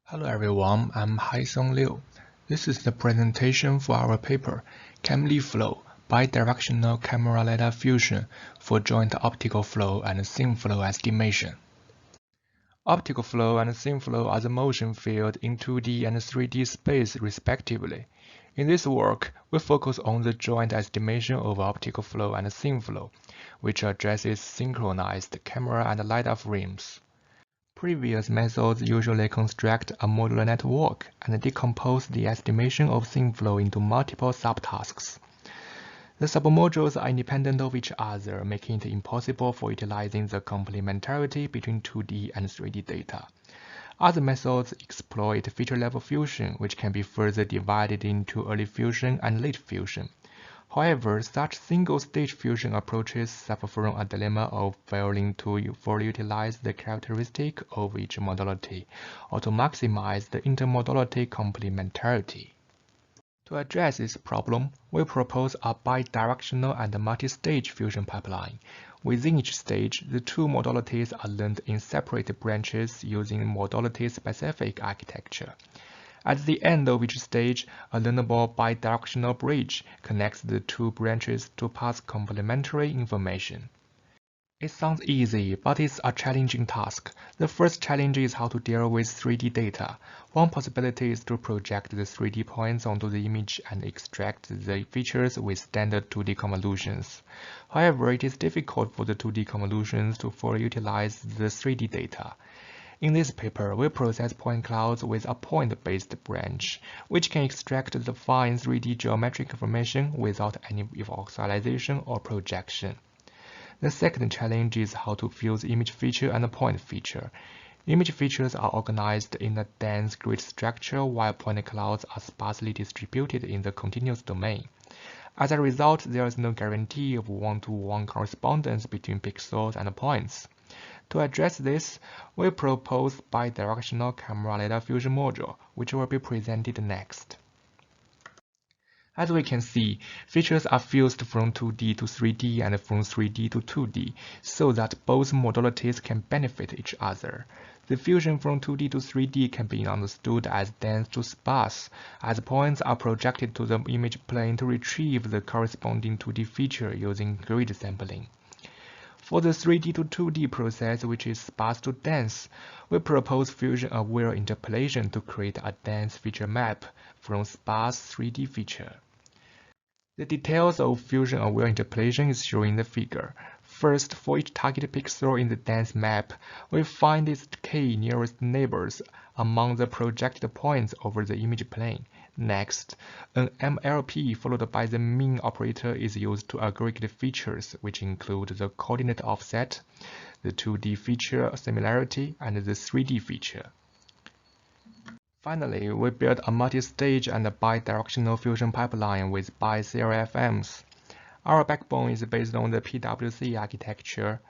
Hello everyone, I'm Haisong Liu. This is the presentation for our paper, CamLiFlow, Bidirectional Camera-LiDAR Fusion for Joint Optical Flow and Thin Flow Estimation. Optical flow and thin flow are the motion field in 2D and 3D space respectively. In this work, we focus on the joint estimation of optical flow and thin flow, which addresses synchronized camera and LiDAR frames. Previous methods usually construct a modular network and decompose the estimation of thin flow into multiple subtasks. The submodules are independent of each other, making it impossible for utilizing the complementarity between 2D and 3D data. Other methods exploit feature-level fusion, which can be further divided into early fusion and late fusion. However, such single-stage fusion approaches suffer from a dilemma of failing to fully utilize the characteristic of each modality, or to maximize the intermodality complementarity. To address this problem, we propose a bidirectional and multi-stage fusion pipeline. Within each stage, the two modalities are learned in separate branches using modality-specific architecture. At the end of each stage, a learnable bidirectional bridge connects the two branches to pass complementary information. It sounds easy, but it's a challenging task. The first challenge is how to deal with 3D data. One possibility is to project the 3D points onto the image and extract the features with standard 2D convolutions. However, it is difficult for the 2D convolutions to fully utilize the 3D data. In this paper, we process point clouds with a point-based branch, which can extract the fine 3D geometric information without any voxelization or projection. The second challenge is how to fuse image feature and point feature. Image features are organized in a dense grid structure while point clouds are sparsely distributed in the continuous domain. As a result, there is no guarantee of one-to-one correspondence between pixels and points. To address this, we propose bidirectional camera-LiDAR fusion module, which will be presented next. As we can see, features are fused from 2D to 3D and from 3D to 2D, so that both modalities can benefit each other. The fusion from 2D to 3D can be understood as dense to sparse, as points are projected to the image plane to retrieve the corresponding 2D feature using grid sampling. For the 3D to 2D process, which is sparse to dense, we propose fusion-aware interpolation to create a dense feature map from sparse 3D feature. The details of fusion-aware interpolation is shown in the figure. First, for each target pixel in the dense map, we find its k nearest neighbors among the projected points over the image plane. Next, an MLP followed by the mean operator is used to aggregate features, which include the coordinate offset, the 2D feature similarity, and the 3D feature. Finally, we build a multi-stage and bidirectional fusion pipeline with bi-CLFMs. Our backbone is based on the PWC architecture,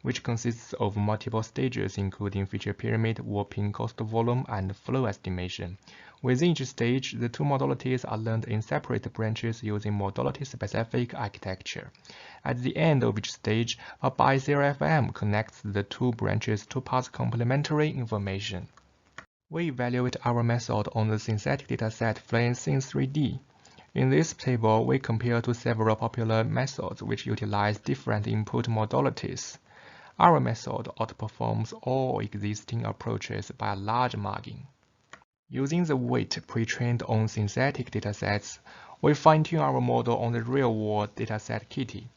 which consists of multiple stages including feature pyramid, warping, cost volume, and flow estimation. Within each stage, the two modalities are learned in separate branches using modality-specific architecture. At the end of each stage, a bi-CLFM connects the two branches to pass complementary information. We evaluate our method on the synthetic dataset FlameSyn3D. In this table, we compare to several popular methods which utilize different input modalities. Our method outperforms all existing approaches by a large margin. Using the weight pre-trained on synthetic datasets, we fine-tune our model on the real-world dataset KITTI.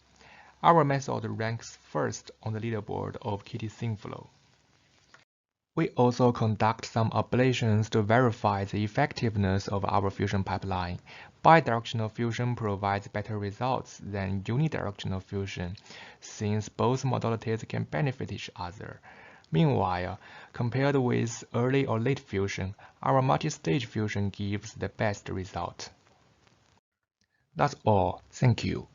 Our method ranks first on the leaderboard of KITTI Thin Flow. We also conduct some ablations to verify the effectiveness of our fusion pipeline. Bidirectional fusion provides better results than unidirectional fusion, since both modalities can benefit each other. Meanwhile, compared with early or late fusion, our multi-stage fusion gives the best result. That's all. Thank you.